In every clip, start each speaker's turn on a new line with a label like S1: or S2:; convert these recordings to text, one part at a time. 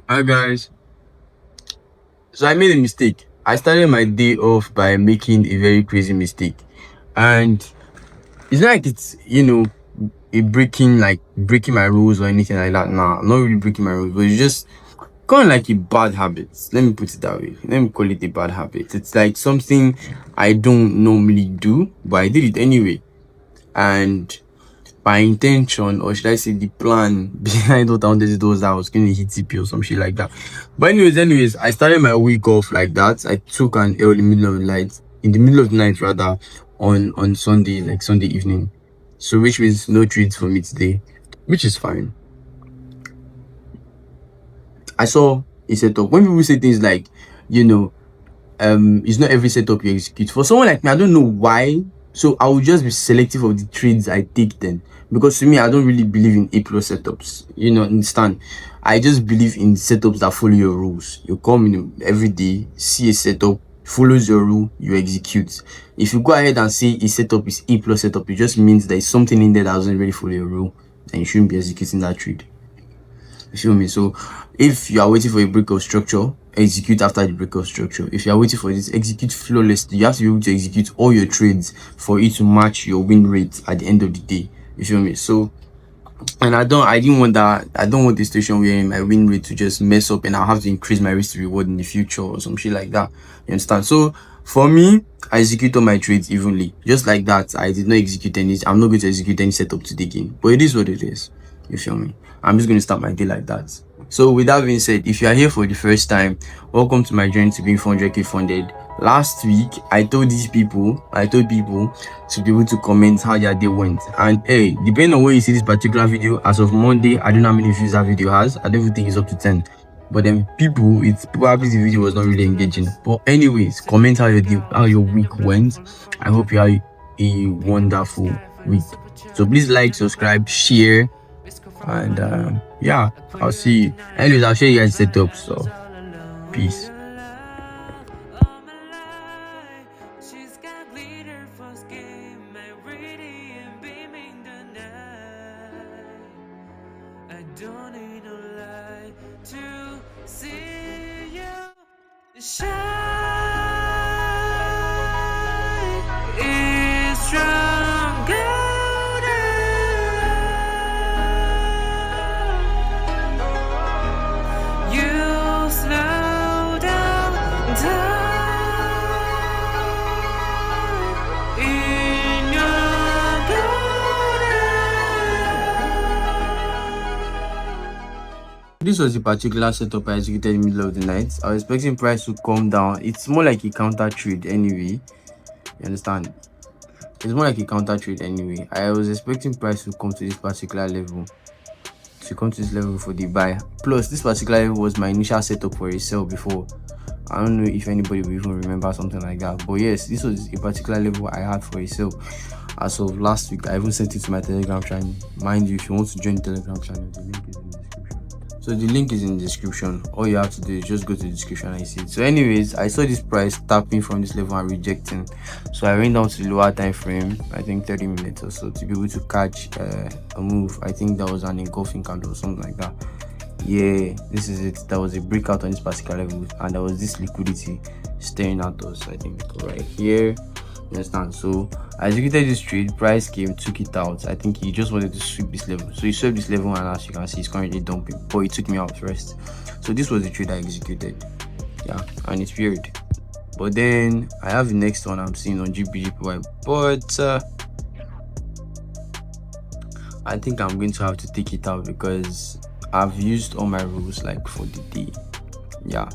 S1: Hi guys. So I made a mistake. I started my day off by making a very crazy mistake. And it's not like it's, a breaking my rules or anything like that. Nah, not really breaking my rules, but it's just kind of like a bad habit. Let me put it that way. Let me call it a bad habit. It's like something I don't normally do, but I did it anyway. And my intention, or should I say the plan behind what I wanted to do, was that I was going to hit TP or some shit like that. But anyways, I started my week off like that. I took an early middle of the night, in the middle of the night rather, on Sunday, like Sunday evening. So which means no treats for me today, which is fine. I saw a setup. When people say things like, you know, it's not every setup you execute. For someone like me, I don't know why. So I will just be selective of the trades I take then. Because to me, I don't really believe in A plus setups. Understand? I just believe in setups that follow your rules. You come in every day, see a setup, follows your rule, you execute. If you go ahead and say a setup is A plus setup, it just means there is something in there that doesn't really follow your rule, and you shouldn't be executing that trade. You feel me? So if you are waiting for a break of structure, execute after the break of structure. If you are waiting for this, execute flawlessly. You have to be able to execute all your trades for it to match your win rate at the end of the day. You feel me? So, and I didn't want that. I don't want the situation where my win rate to just mess up and I'll have to increase my risk to reward in the future or some shit like that. You understand? So for me, I execute all my trades evenly. Just like that, I did not execute any. I'm not going to execute any setup today again. But it is what it is. You feel me? I'm just going to start my day like that. So with that being said, if you are here for the first time, welcome to my journey to being 400k funded. Last week, I told people to be able to comment how their day went. And hey, depending on where you see this particular video, as of Monday, I don't know how many views that video has. I don't even think it's up to 10. But then people, it's probably the video was not really engaging. But anyways, comment how your week went. I hope you have a wonderful week. So please like, subscribe, share, and yeah, I'll see you. Anyways, I'll show you guys setup. So peace.
S2: I don't need a light to see you shine. Is stronger. You slow down time in your golden.
S1: This was the particular setup I executed in the middle of the night. I was expecting price to come down. It's more like a counter trade anyway. You understand? It's more like a counter trade anyway. I was expecting price to come to this particular level. To come to this level for the buy. Plus, this particular level was my initial setup for a sell before. I don't know if anybody will even remember something like that. But yes, this was a particular level I had for a sale as of last week. I even sent it to my Telegram channel. Mind you, if you want to join the Telegram channel, the link is in the description. So the link is in the description. All you have to do is just go to the description and see it. So anyways, I saw this price tapping from this level and rejecting. So I went down to the lower time frame, I think 30 minutes or so, to be able to catch a move. I think that was an engulfing candle or something like that. Yeah, this is it. There was a breakout on this particular level and there was this liquidity staring at us, I think right here. You understand? So I executed this trade, price came, took it out. I think he just wanted to sweep this level. So he swept this level, and as you can see, he's currently dumping, but he took me out first. So this was the trade I executed. Yeah, and it's weird. But then I have the next one I'm seeing on GBGPY, but I think I'm going to have to take it out because I've used all my rules like for the day. Yeah,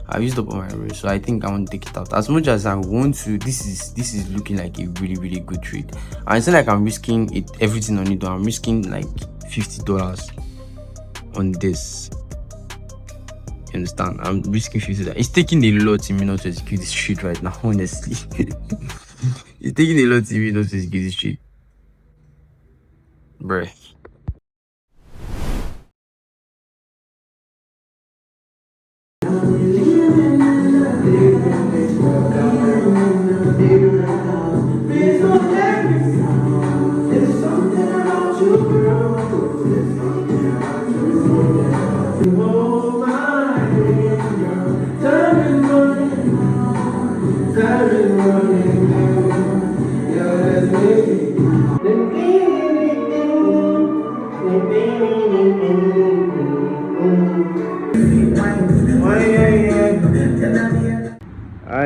S1: I've used up all my rules, so I think I want to take it out. As much as I want to, this is looking like a really good trade, and it's not like I'm risking it everything on it, though. I'm risking like $50 on this. You understand? I'm risking $50. It's taking a lot in me not to execute this trade right now, honestly. It's taking a lot in me not to execute this trade, bruh.
S2: Oh my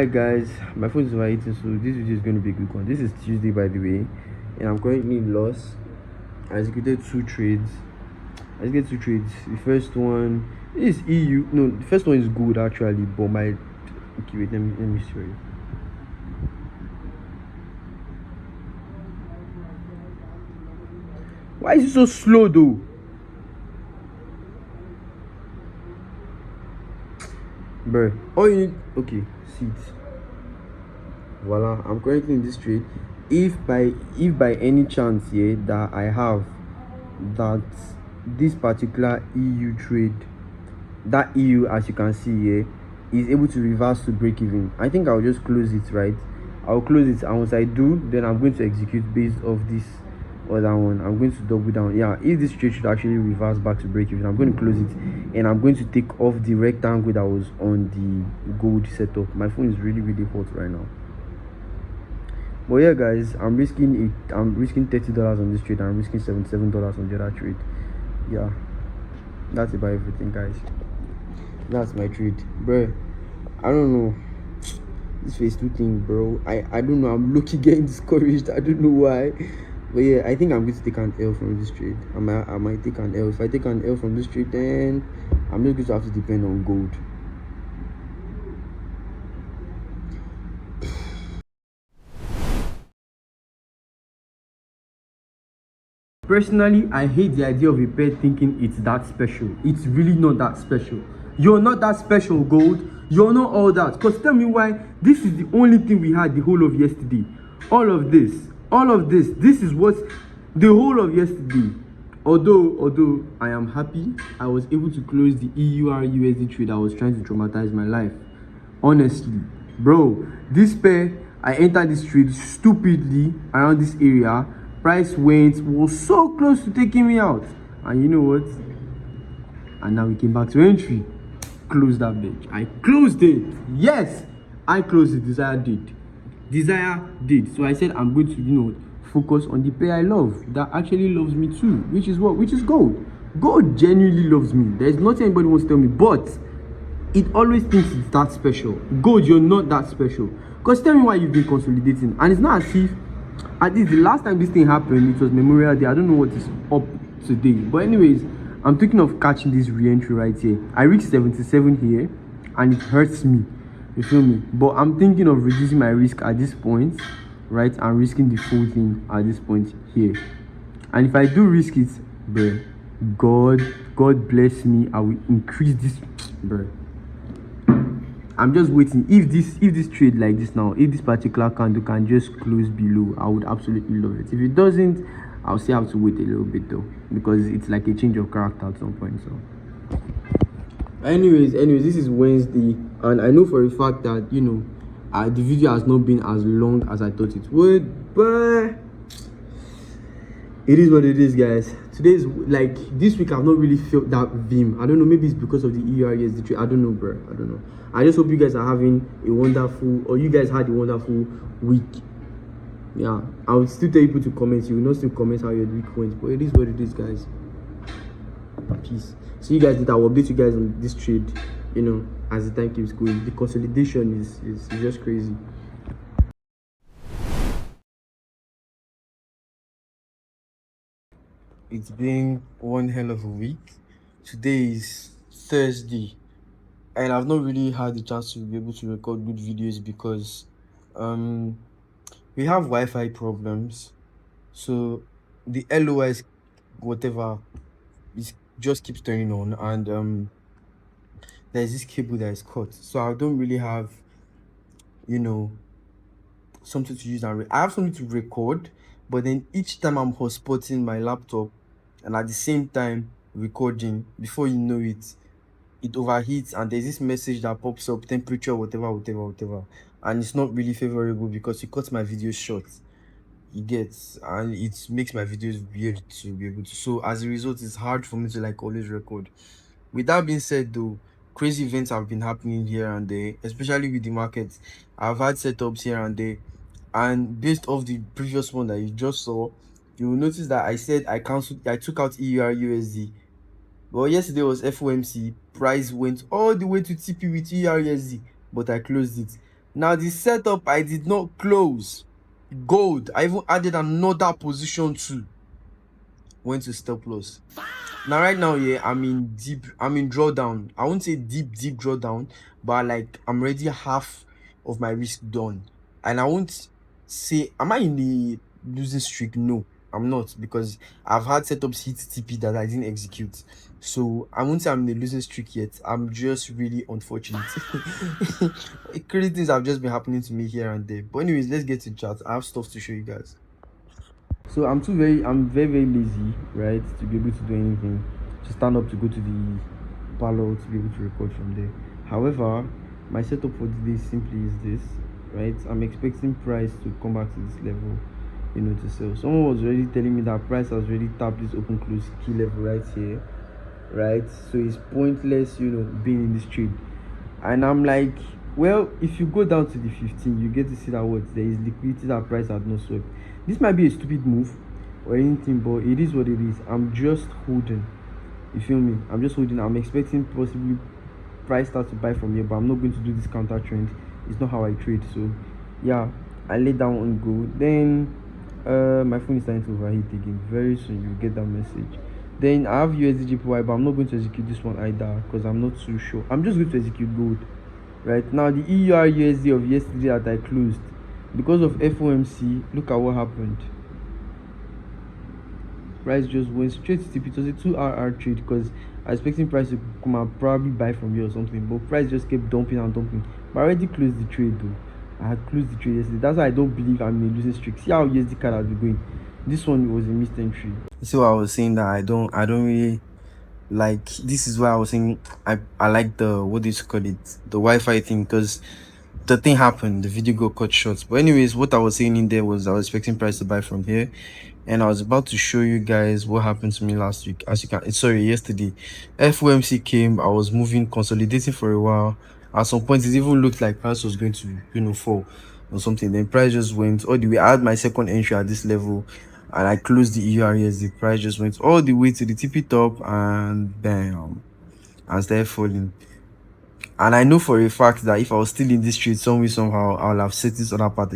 S1: Alright guys, my phone is overheating, so this video is going to be a quick one. This is Tuesday, by the way, and I'm currently in loss. I executed two trades. The first one is EU. No, the first one is good actually, but my okay, wait, let me show you. Why is it so slow though? Bruh. Oh, you need, okay, see it. Voila, I'm currently in this trade. If by any chance that I have that this particular EU trade, that EU, as you can see here, is able to reverse to break even, I think I'll just close it, right? I'll close it, and once I do, then I'm going to execute based off this other one. I'm going to double down. Yeah, if this trade should actually reverse back to break even, I'm going to close it, and I'm going to take off the rectangle that was on the gold setup. My phone is really hot right now. But yeah guys, I'm risking $30 on this trade, and I'm risking $77 on the other trade. Yeah, that's about everything guys. That's my trade, bro. I don't know, this phase 2 thing, bro. I don't know, I'm looking getting discouraged. I don't know why, but yeah, I think I'm going to take an L from this trade. I might take an L. If I take an L from this trade, then I'm just going to have to depend on gold. Personally, I hate the idea of a pet thinking it's that special. It's really not that special. You're not that special, gold. You're not all that. Because tell me why this is the only thing we had the whole of yesterday. All of this, this is what the whole of yesterday. Although I am happy I was able to close the EUR/USD trade that was trying to traumatize my life. Honestly, bro, this pair, I entered this trade stupidly around this area. Price was so close to taking me out, and you know what? And now we came back to entry. Close that bitch. I closed it. Yes, I closed it. Desire did. So I said I'm going to focus on the pair I love, that actually loves me too, which is gold. Gold genuinely loves me. There's nothing anybody wants to tell me, but it always thinks it's that special. Gold, you're not that special. Because tell me why you've been consolidating, and it's not as if, at least the last time this thing happened, it was Memorial Day. I don't know what is up today, but anyways, I'm thinking of catching this re-entry right here. I reached 77 here, and it hurts me, you feel me? But I'm thinking of reducing my risk at this point, right, and risking the full thing at this point here. And if I do risk it, bro, God bless me, I will increase this, bro. I'm just waiting. If this trade like this now, if this particular candle can just close below, I would absolutely love it. If it doesn't, I'll still have to wait a little bit though, because it's like a change of character at some point. So anyways, this is Wednesday, and I know for a fact that the video has not been as long as I thought it would, but it is what it is, guys. Today's like this week I've not really felt that vim. I don't know, maybe it's because of the EUR/USD trade. I don't know, bro. I don't know. I just hope you guys are having a wonderful, or you guys had a wonderful week. Yeah, I would still tell people to comment. You will not still comment how your week went, but it is what it is, guys. Peace. See you guys later. I will update you guys on this trade, as the time keeps going. The consolidation is just crazy. It's been one hell of a week. Today is Thursday, and I've not really had the chance to be able to record good videos because we have Wi-Fi problems. So the LOS whatever just keeps turning on, and there's this cable that is cut, so I don't really have something to use. And I have something to record, but then each time I'm hotspotting my laptop and at the same time recording, before you know it overheats, and there's this message that pops up, temperature whatever, and it's not really favorable because it cuts my videos short. It gets, and it makes my videos weird to be able to, so as a result it's hard for me to like always record. With that being said though, crazy events have been happening here and there, especially with the markets. I've had setups here and there, and based off the previous one that you just saw, you will notice that I said I took out EUR/USD. Well, yesterday was FOMC, price went all the way to TP with EUR/USD, but I closed it. Now the setup I did not close. Gold. I even added another position too. Went to stop loss. Now right now, yeah, I'm in drawdown. I won't say deep drawdown, but like I'm already half of my risk done. And I won't say, am I in the losing streak? No, I'm not, because I've had setups hit TP that I didn't execute. So I won't say I'm in the losing streak yet. I'm just really unfortunate. Crazy things have just been happening to me here and there. But anyways, let's get to chat. I have stuff to show you guys. So I'm very lazy, right, to be able to do anything, to stand up, to go to the parlor, to be able to record from there. However, my setup for today simply is this, right? I'm expecting price to come back to this level, to sell. Someone was already telling me that price has already tapped this open close key level right here, right? So it's pointless, being in this trade. And I'm like, well, if you go down to the 15, you get to see that there is liquidity that price had not swept. This might be a stupid move or anything, but it is what it is. I'm just holding. You feel me? I'm just holding. I'm expecting possibly price start to buy from here, but I'm not going to do this counter trend. It's not how I trade. So yeah, I lay down on go. Then my phone is starting to overheat again. Very soon you get that message. Then I have USDJPY, but I'm not going to execute this one either because I'm not too sure. I'm just going to execute gold. Right now, the EUR USD of yesterday that I closed, because of FOMC, look at what happened. Price just went straight to TP. It was a 2-hour trade because I was expecting price to come and probably buy from here or something, but price just kept dumping and dumping. But I already closed the trade though. I had closed the trade yesterday. That's why I don't believe I'm in a losing streak. See how USD card has been going. This one was a missed entry. See what I was saying, that I don't really like. This is why I was saying I like the, what do you call it, the Wi-Fi thing, because the thing happened, the video got cut short. But anyways, what I was saying in there was I was expecting price to buy from here, and I was about to show you guys what happened to me last week. As you can, sorry, yesterday, FOMC came. I was moving, consolidating for a while. At some point, it even looked like price was going to fall or something. Then price just went all the way. I had my second entry at this level, and I closed the EURS. The price just went all the way to the tippy top, and bam, and started falling. And I know for a fact that if I was still in this trade, some way, somehow, I'll have set this other part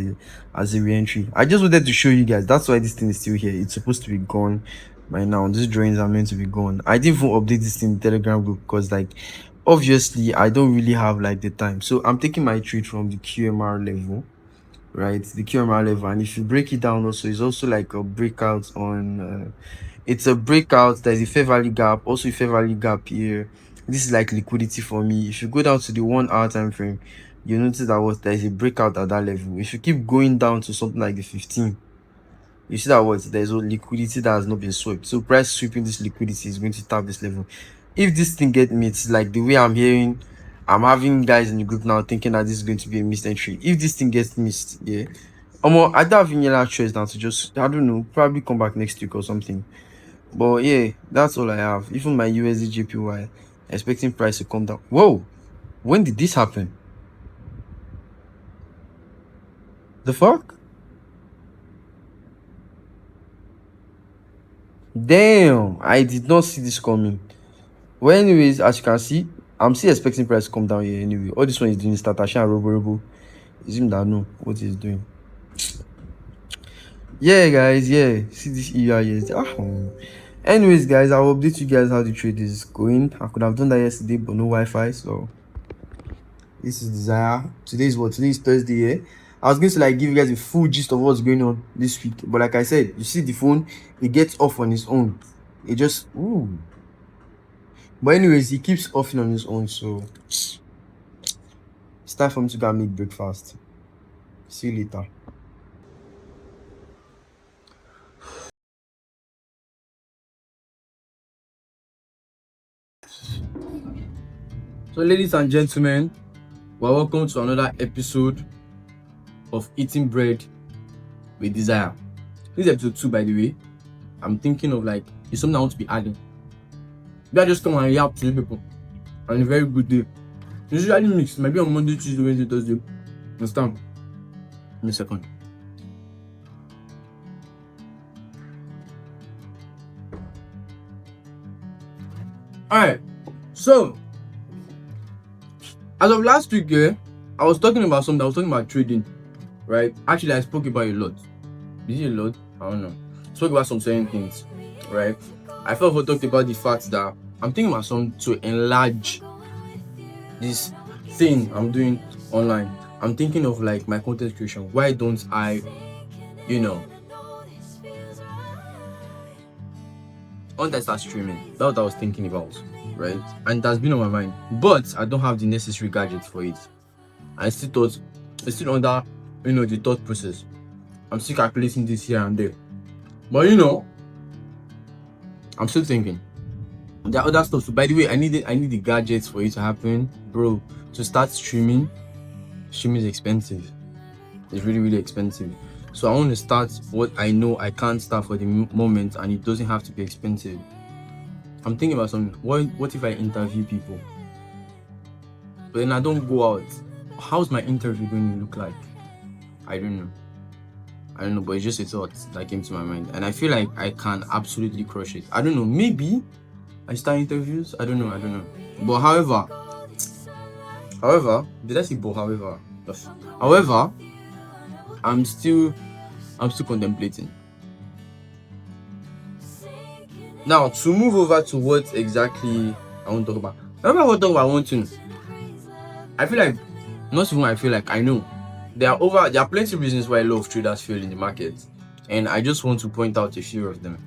S1: as a re-entry. I just wanted to show you guys. That's why this thing is still here. It's supposed to be gone by now. These drawings are meant to be gone. I didn't even update this in the Telegram group because, like, obviously, I don't really have, like, the time. So I'm taking my trade from the QMR level, right? The QMR level. And if you break it down also, it's also like a breakout on... it's a breakout. There's a fair value gap, also a fair value gap here. This is like liquidity for me. If you go down to the 1 hour time frame, you notice that there's a breakout at that level. If you keep going down to something like the 15, you see that there's a liquidity that has not been swept. So price sweeping this liquidity is going to tap this level. If this thing get missed, like the way I'm hearing, I'm having guys in the group now thinking that this is going to be a missed entry. If this thing gets missed, yeah, I don't have any other choice now to just, I don't know, probably come back next week or something. But yeah, that's all I have. Even my USD JPY, expecting price to come down. Whoa, when did this happen? The fuck? Damn, I did not see this coming. Well, anyways, as you can see, I'm still expecting price to come down here anyway. All this one is doing is Tatasha and Robo. It's him that know what he's doing. Yeah, guys, yeah. See this ER here. Anyways, guys, I'll update you guys how the trade is going. I could have done that yesterday, but no Wi-Fi, so this is Desire. Today is Thursday, yeah. I was going to like give you guys a full gist of what's going on this week, but like I said, you see the phone, it gets off on its own. It just But anyways, it keeps offing on its own, so it's time for me to go and make breakfast. See you later. So, ladies and gentlemen, well, welcome to another episode of Eating Bread with Desire. This is episode 2, by the way. I'm thinking of like, it's something I want to be adding. Maybe I just come and yap to you people on a very good day. It's usually mixed, maybe on Monday, Tuesday, Wednesday, Thursday. Understand? Give me a second. Alright, so as of last week, yeah, I was talking about something. I was talking about trading, right? Actually, I spoke about a lot. Is it a lot? I don't know. Spoke about some certain things, right? I felt I talked about the fact that I'm thinking about some to enlarge this thing I'm doing online. I'm thinking of like my content creation. Why don't I, you know, once I start streaming? That's what I was thinking about, right? And it has been on my mind, but I don't have the necessary gadgets for it. I still thought, it's still under, the thought process. I'm still calculating this here and there, but I'm still thinking. There are other stuff. So by the way, I need the gadgets for it to happen, bro. To start streaming is expensive. It's really, really expensive. So I want to start what I know I can't start for the moment, and it doesn't have to be expensive. I'm thinking about something. What if I interview people, but then I don't go out? How's my interview going to look like? I don't know, but it's just a thought that came to my mind, and I feel like I can absolutely crush it. I don't know, maybe I start interviews. I don't know. But however, did I say but however? Yes. However, I'm still contemplating. Now to move over to what exactly I want to talk about. Remember what talk about one thing? I feel like I know. There are plenty of reasons why a lot of traders fail in the market, and I just want to point out a few of them.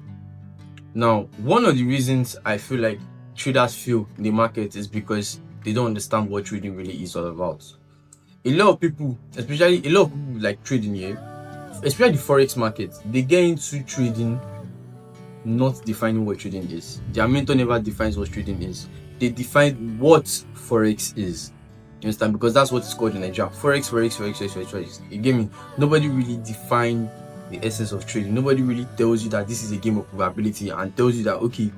S1: Now, one of the reasons I feel like traders fail in the market is because they don't understand what trading really is all about. A lot of people like trading here, especially the forex market, they get into trading not defining what trading is. Their mentor never defines what trading is. They define what forex is. You understand? Because that's what it's called in Nigeria. Forex. You get me? Nobody really defines the essence of trading. Nobody really tells you that this is a game of probability and tells you that, okay,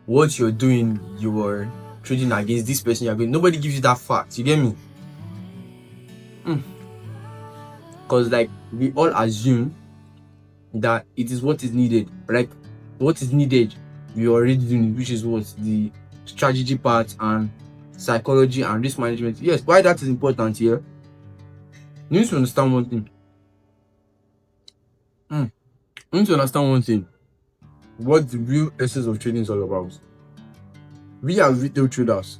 S1: what you're doing, you're trading against this person you're going. Nobody gives you that fact. You get me? Because like we all assume that it is what is needed. Like what is needed, you're already doing, which is what the strategy part and psychology and risk management. Yes, why that is important here? You need to understand one thing. You need to understand one thing. What the real essence of trading is all about. We as retail traders,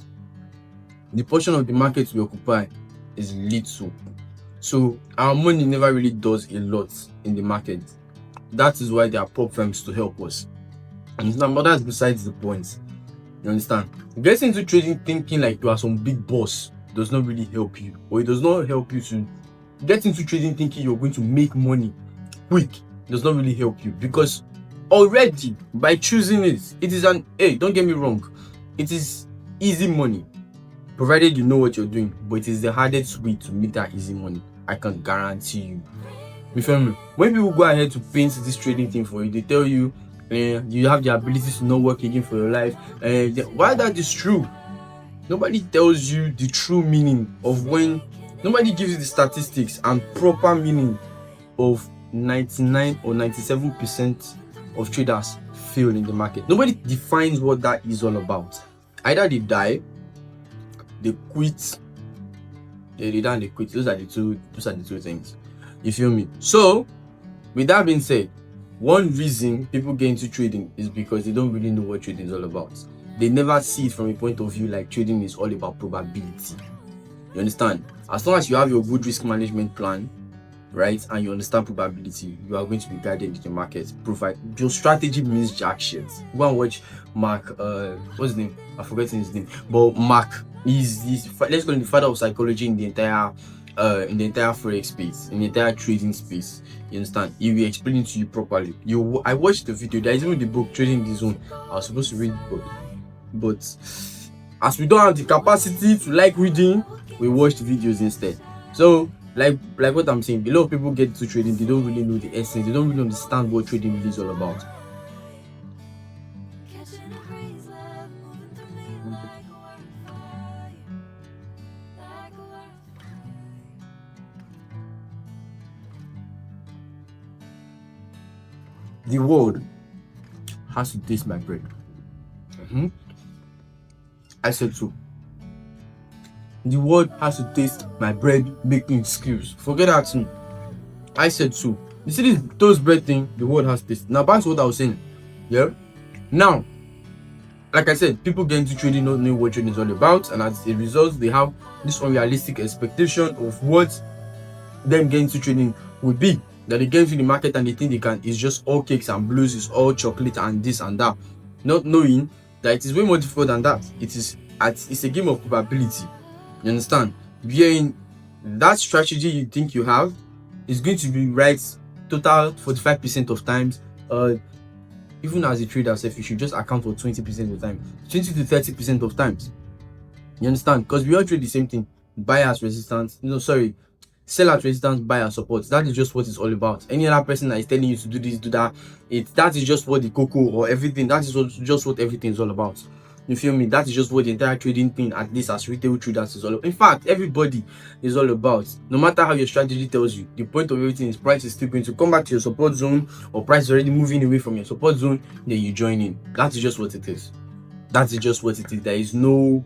S1: the portion of the market we occupy is little. So our money never really does a lot in the market. That is why there are prop firms to help us. And that's besides the point. You understand? Getting into trading thinking like you are some big boss does not really help you. Or it does not help you to get into trading thinking you're going to make money quick. It does not really help you, because already by choosing it is don't get me wrong, it is easy money provided you know what you're doing, but it is the hardest way to make that easy money. I can guarantee you. You feel me? When people go ahead to paint this trading thing for you, they tell you you have the ability to not work again for your life. While that is true, nobody tells you the true meaning of nobody gives you the statistics and proper meaning of 99 or 97% of traders fail in the market. Nobody defines what that is all about. Either they die, they quit, they die and they quit. Those are the two things. You feel me? So, with that being said, one reason people get into trading is because they don't really know what trading is all about. They never see it from a point of view like trading is all about probability. You understand? As long as you have your good risk management plan, right, and you understand probability, you are going to be guided in the market. Provide your strategy means jack shit. Go and watch Mark. What's his name? I've forgotten his name. But Mark is let's call him the father of psychology in the entire forex space, in the entire trading space. You understand? He will explain it to you properly. I watched the video. There is even the book Trading the Zone. I was supposed to read the book, but as we don't have the capacity to like reading, we watch the videos instead. So like what I'm saying, a lot of people get into trading, they don't really know the essence, they don't really understand what trading really is all about. The world has to taste my bread. I said so. The world has to taste my bread making skills. Forget that too. I said so. You see this toast bread thing, the world has taste. Now back to what I was saying. Yeah. Now, like I said, people get into trading not knowing what trading is all about, and as a result, they have this unrealistic expectation of what them getting into trading would be. That they get into the market and they think they can, it's just all cakes and blues, it's all chocolate and this and that. Not knowing that it is way more difficult than that. It's a game of probability. You understand? Being that strategy you think you have is going to be right total 45% of times. Even as a trader, you should just account for 20% of the time, 20 to 30% of times. You understand? Because we all trade the same thing. Buyers resistance, sellers resistance, buyer support. That is just what it's all about. Any other person that is telling you to do this, do that, that is just what the cocoa or everything. That is just what everything is all about. You feel me? That is just what the entire trading thing, at least as retail traders, is all about. In fact, everybody is all about. No matter how your strategy tells you, the point of everything is price is still going to come back to your support zone, or price is already moving away from your support zone, then you join in. That is just what it is. That is just what it is. There is no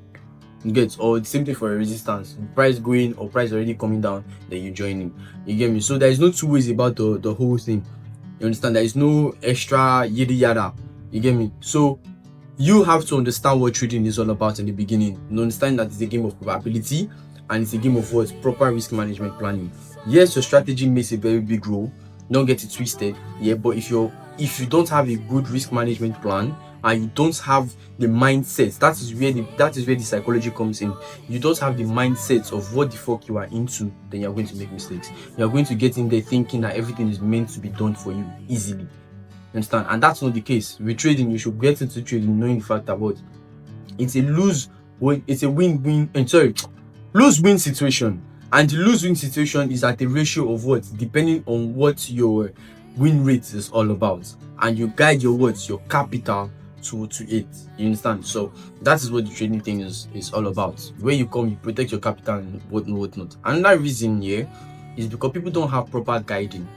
S1: or the same thing for a resistance. Price going or price already coming down, then you join in. You get me? So there is no two ways about the whole thing. You understand? There is no extra yada yada. You get me? So you have to understand what trading is all about in the beginning. You understand that it's a game of probability and it's a game of what? Proper risk management planning. Yes, your strategy makes a very big role. Don't get it twisted. Yeah, but if you don't have a good risk management plan and you don't have the mindset, that is where the psychology comes in. You don't have the mindset of what the fuck you are into, then you're going to make mistakes. You're going to get in there thinking that everything is meant to be done for you easily. Understand? And that's not the case. With trading, you should get into trading knowing the fact that what it's a lose-win situation. And the lose-win situation is at a ratio of what? Depending on what your win rate is all about. And you guide your capital to it. You understand? So that is what the trading thing is all about. Where you come, you protect your capital and whatnot. Another reason here is because people don't have proper guiding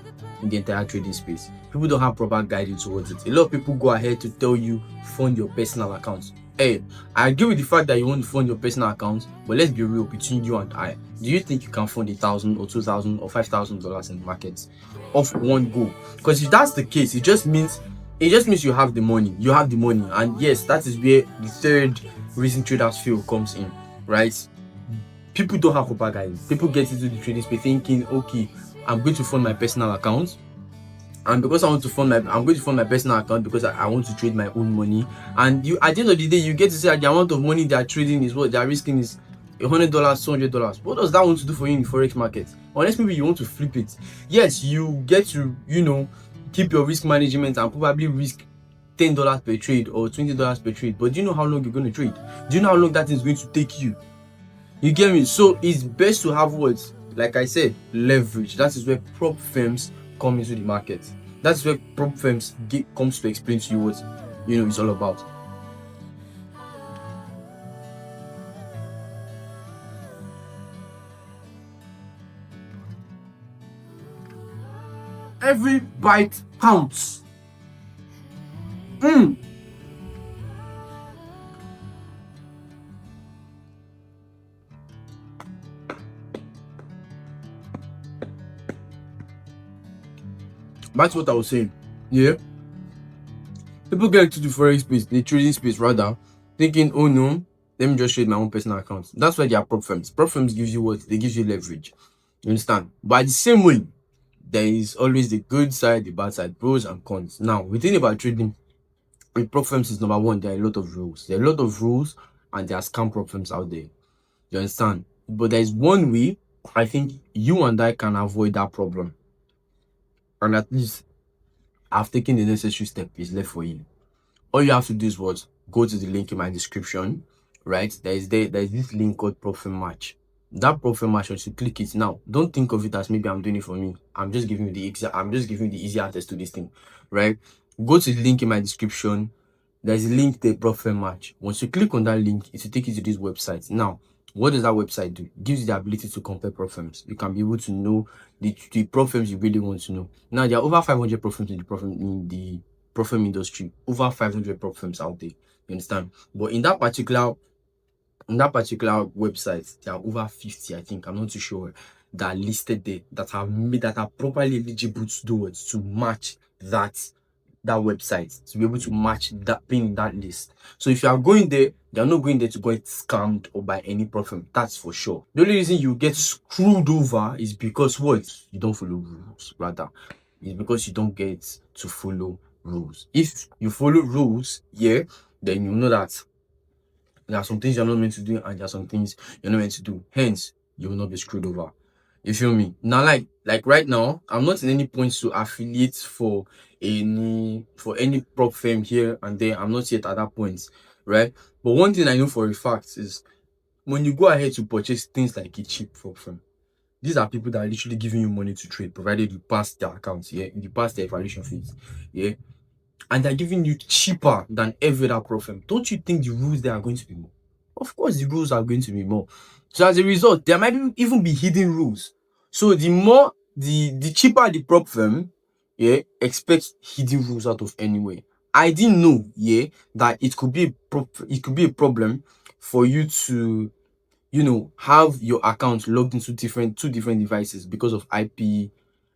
S1: in the entire trading space. People don't have proper guiding towards it. A lot of people go ahead to tell you fund your personal accounts. Hey, I agree with the fact that you want to fund your personal accounts, but let's be real between you and I. Do you think you can fund $1,000 or $2,000 or $5,000 in the markets off one go? Because if that's the case, it just means you have the money. You have the money, and yes, that is where the third reason traders fail comes in, right? People don't have proper guidance. People get into the trading space thinking, okay, I'm going to fund my personal account, and because I'm going to fund my personal account because I want to trade my own money. And you, at the end of the day, you get to say that the amount of money they are trading is what they are risking is $100, $200. What does that want to do for you in the forex market? Unless maybe you want to flip it. Yes, you get to keep your risk management and probably risk $10 per trade or $20 per trade. But do you know how long you're going to trade? Do you know how long that is going to take you? You get me? So it's best to have what, like I said, leverage. That is where prop firms come into the market. That's where prop firms comes to explain to you what it's all about. Every bite counts. That's what I was saying. Yeah. People get into the forex space, the trading space rather, thinking, oh no, let me just trade my own personal account. That's why they are prop firms. Prop firms give you what? They give you leverage. You understand? But the same way, there is always the good side, the bad side, pros and cons. Now, the thing about trading with prop firms is, number one, there are a lot of rules. There are a lot of rules, and there are scam prop firms out there. You understand? But there is one way I think you and I can avoid that problem. And at least I've taken the necessary step. It's left for you. All you have to do is what? Go to the link in my description, right? There's this link called Prop Firm Match. That Prop Firm Match, once you click it now, don't think of it as maybe I'm doing it for me. I'm just giving you the easy access to this thing, right? Go to the link in my description. There's a link to Prop Firm Match. Once you click on that link, it will take you to this website. Now, what does that website do? It gives you the ability to compare prop firms. You can be able to know the prop firms you really want to know. Now, there are over 500 prop firms in the prop firm industry. Over 500 prop firms out there. You understand? But in that particular on that particular website, there are over 50, I think, I'm not too sure, that are listed there that are properly eligible to do it, to match that website, to be able to match that being in that list. So if you are going there, you're not going there to get scammed or by any problem. That's for sure. The only reason you get screwed over is because what? You don't follow rules, rather. It's because you don't get to follow rules. If you follow rules, yeah, then you know that there are some things you're not meant to do and there are some things you're not meant to do. Hence, you will not be screwed over. You feel me? Now, like right now, I'm not in any points to affiliate for any prop firm here and there. I'm not yet at that point, right? But one thing I know for a fact is when you go ahead to purchase things like a cheap prop firm, these are people that are literally giving you money to trade, provided you pass their accounts, yeah, you pass their evaluation fees, yeah, and they're giving you cheaper than every other prop firm. Don't you think the rules there are going to be more? Of course, the rules are going to be more. So as a result, there might even be hidden rules. So the cheaper the prop firm, yeah, expect hidden rules out of anywhere. I didn't know, yeah, that it could be a problem for you to, have your account logged into two different devices because of IP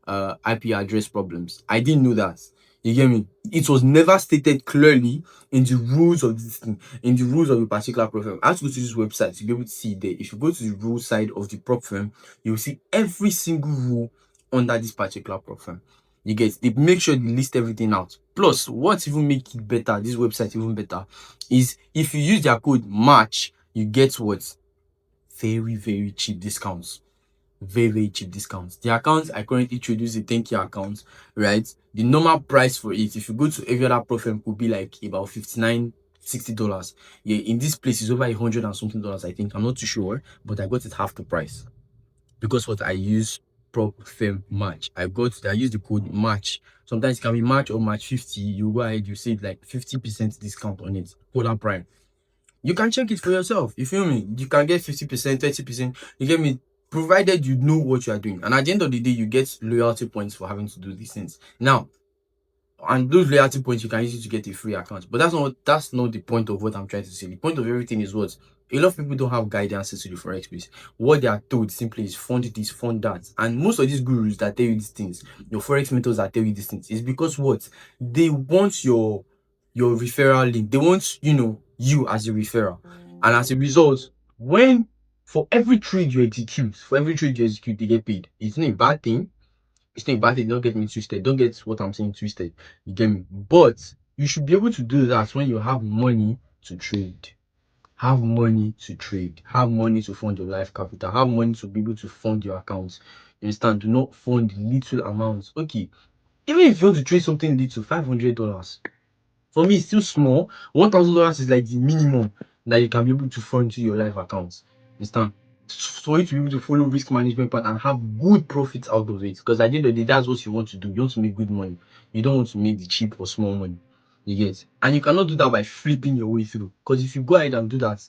S1: address problems. I didn't know that. You get me? It was never stated clearly in the rules of this thing, in the rules of a particular prop firm. I have to go to this website to be able to see there. If you go to the rule side of the prop firm, you'll see every single rule under this particular prop firm. You get, they make sure they list everything out. Plus, what even make it better, this website even better, is if you use their code MATCH, you get what? Very, very cheap discounts. Very, very cheap discounts. The account I currently trade is a 10K account, right? The normal price for it, if you go to every other prop firm, could be like about $59-$60. Yeah, in this place is over $100 and something, I think. I'm not too sure, but I got it half the price because what I use prop firm match. I use the code match. Sometimes it can be match or match 50. You go ahead, you save like 50% discount on it. Polar Prime. You can check it for yourself. You feel me? You can get 50%, 30%. You get me? Provided you know what you are doing. And at the end of the day, you get loyalty points for having to do these things. Now, and those loyalty points you can use it to get a free account. But that's not the point of what I'm trying to say. The point of everything is what a lot of people don't have guidance to the forex space. What they are told simply is fund this, fund that. And most of these gurus that tell you these things, your forex mentors that tell you these things, is because what they want your referral link. They want you as a referral. And as a result, when for every trade you execute, they get paid. It's not a bad thing. It's not a bad thing. Don't get me twisted. Don't get what I'm saying twisted. You get me? But you should be able to do that when you have money to trade. Have money to trade. Have money to fund your life capital. Have money to be able to fund your accounts. You understand? Do not fund little amounts. Okay. Even if you want to trade something little, $500. For me, it's still small. $1,000 is like the minimum that you can be able to fund to your life accounts. Understand? For you to be able to follow risk management plan and have good profits out of it. Because at the end of the day, that's what you want to do. You want to make good money. You don't want to make the cheap or small money. You get? And you cannot do that by flipping your way through. Because if you go ahead and do that,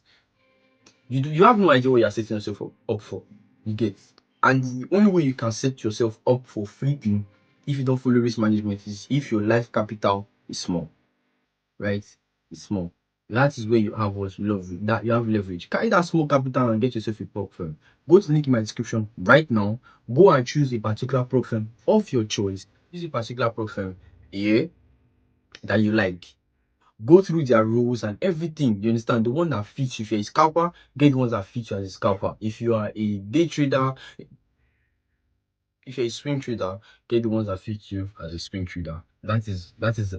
S1: you have no idea what you're setting yourself up for. You get? And the only way you can set yourself up for flipping if you don't follow risk management is if your life capital is small. Right? It's small. That is where you have what leverage. That you have leverage. Carry that small capital and get yourself a prop firm. Go to the link in my description right now. Go and choose a particular prop firm of your choice. Use a particular prop firm, yeah, that you like. Go through their rules and everything. You understand? The one that fits you. If you're a scalper, get the ones that fit you as a scalper. If you are a day trader, if you're a swing trader, get the ones that fit you as a swing trader. That is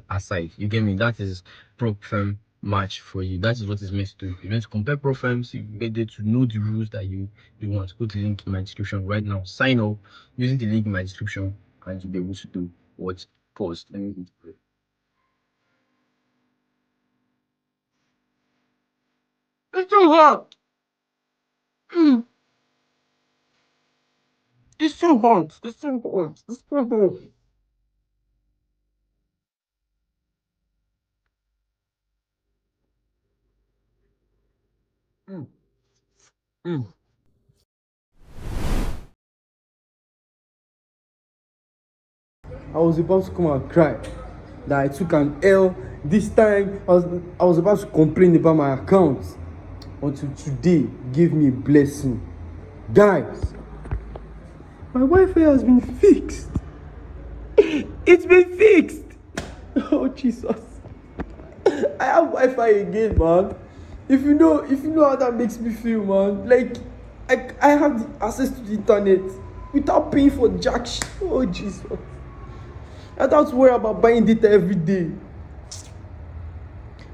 S1: aside. You get me? That is prop firm match for you. That is what it's meant to do. You're meant to compare prop firms. You get there to know the rules that you want. Go to the link in my description right now. Sign up using the link in my description, and you'll be able to do what post. Let me It's too hot. Mm, it's too hot. It's too hot. It's too hot. Mm, mm. I was about to come and cry that I took an L this time. I was about to complain about my account.
S3: until today gave me a blessing. Guys, my Wi-Fi has been fixed. It's been fixed. Oh Jesus. I have Wi-Fi again, man. If you know how that makes me feel, man. Like I have the access to the internet without paying for jack shit. Oh Jesus. I don't have to worry about buying data every day.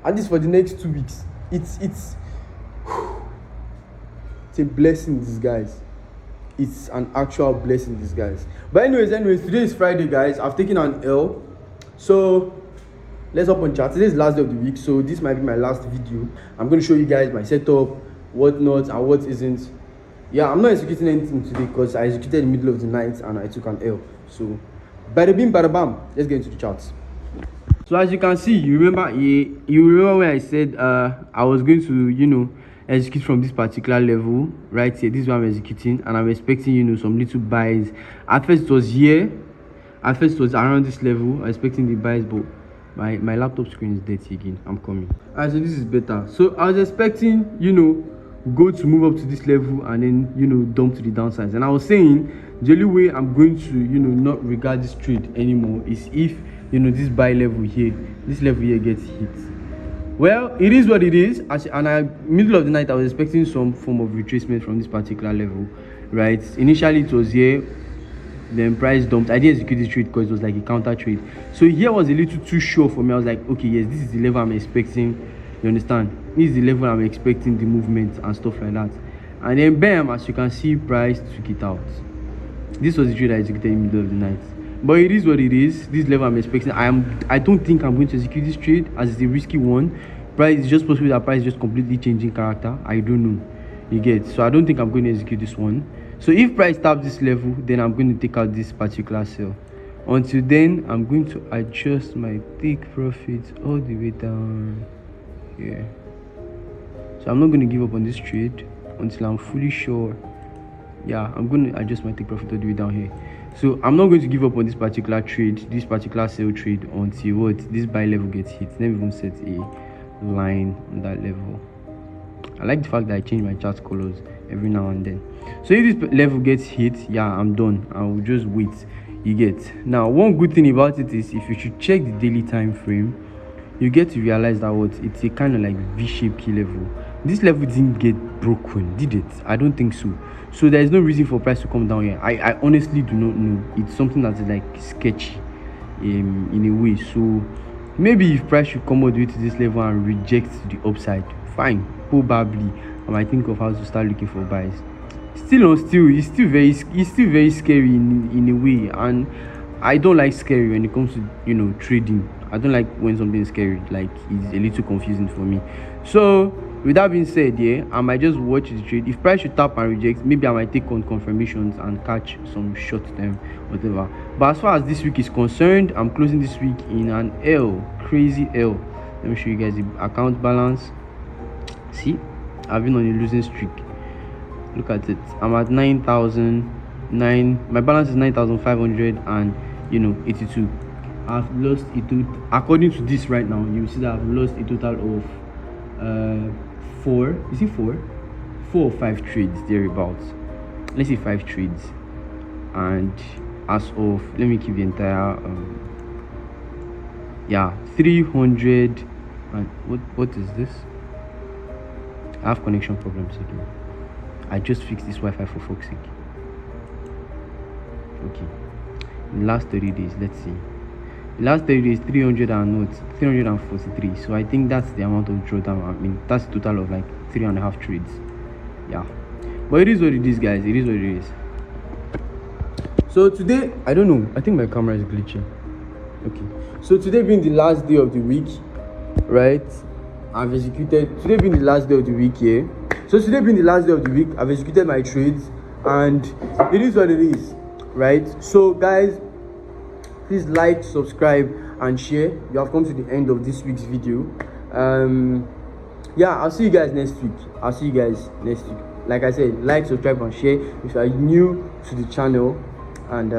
S3: At least for the next 2 weeks. It's a blessing in disguise. It's an actual blessing in disguise. But anyways, today is Friday, guys. I've taken an L. So let's hop on chat. Today is the last day of the week, so this might be my last video. I'm going to show you guys my setup, what not and what isn't. Yeah, I'm not executing anything today because I executed in the middle of the night and I took an L. So bada bing bada bam, let's get into the charts. So as you can see, you remember when I said I was going to execute from this particular level right here. This is what I'm executing, and I'm expecting some little buys. At first it was here, at first it was around this level. I'm expecting the buys, but my laptop screen is dirty again. I'm coming. Alright, so this is better. So I was expecting gold to move up to this level and then dump to the downsides. And I was saying the only way I'm going to not regard this trade anymore is if this buy level here, this level here gets hit. Well, it is what it is. Middle of the night I was expecting some form of retracement from this particular level, right? Initially it was here, then price dumped. I didn't execute this trade because it was like a counter trade. So here was a little too sure for me. I was like, okay, yes, this is the level I'm expecting. You understand? This is the level I'm expecting the movement and stuff like that. And then bam, as you can see, price took it out. This was the trade I executed in the middle of the night. But it is what it is. This level I'm expecting. I don't think I'm going to execute this trade as it's a risky one. Price is just possible that price is just completely changing character. I don't know. You get? So I don't think I'm going to execute this one. So if price taps this level, then I'm going to take out this particular sell. Until then, I'm going to adjust my take profit all the way down here. So I'm not going to give up on this trade until I'm fully sure. Yeah, I'm going to adjust my take profit all the way down here. So I'm not going to give up on this particular trade, this particular sell trade, until this buy level gets hit. Never even set a line on that level. I like the fact that I change my chart colors every now and then. So if this level gets hit, yeah, I'm done. I will just wait. You get? Now, one good thing about it is if you should check the daily time frame, you get to realize that it's a kind of like V-shaped key level. This level didn't get broken, did it? I don't think so. So there is no reason for price to come down here. I honestly do not know. It's something that's like sketchy in a way. So maybe if price should come all the way to this level and reject the upside, fine, probably I might think of how to start looking for buys. It's still very scary in a way, and I don't like scary when it comes to trading. I don't like when something is scary, like it's a little confusing for me. So with that being said, yeah, I might just watch the trade. If price should tap and reject, maybe I might take on confirmations and catch some short term whatever. But as far as this week is concerned, I'm closing this week in an L, crazy L. Let me show you guys the account balance. See, I've been on a losing streak. Look at it. I'm at 9,009. My balance is 9,582. I've lost a total, according to this right now, you see that I've lost a total of 4 or 5 trades thereabouts. Let's say 5 trades. And as of, let me keep the entire 300 and what is this? I have connection problems again. I just fixed this Wi-Fi for fuck's sake. Okay. In the last 30 days, let's see. The last 30 days, 343. So I think that's the amount of drawdown. I mean, that's a total of like 3.5 trades. Yeah. But it is what it is, guys. It is what it is. So today, I don't know. I think my camera is glitching. Okay. So today being the last day of the week, right? I've executed. Today being the last day of the week, yeah. So today being the last day of the week, I've executed my trades, and it is what it is, right? So guys, please like, subscribe, and share. You have come to the end of this week's video. Yeah, I'll see you guys next week. Like I said, like, subscribe, and share if you are new to the channel. And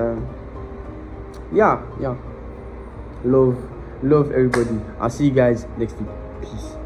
S3: yeah, love everybody. I'll see you guys next week. Peace.